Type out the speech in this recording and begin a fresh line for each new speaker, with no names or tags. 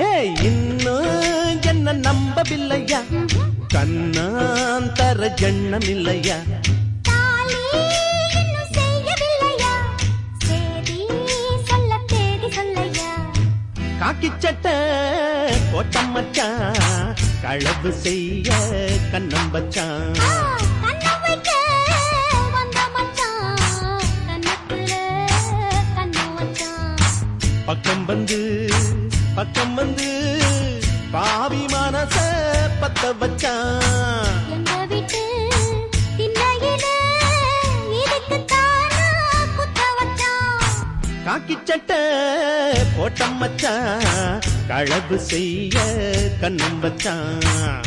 ஏய் இன்னும் என்ன நம்பவில்லையா, கண்ணாந்தர ஜன்னம் இல்லையா, காக்கி சட்ட கோட்டம் மச்சான், களவு செய்ய கண்ணம் வச்சான். பக்கம் வந்து பாவி மனச பத்த வச்சான். காக்கி சட்ட போட்டம் மச்சான், களவு செய்ய கண்ணம் வச்சான்.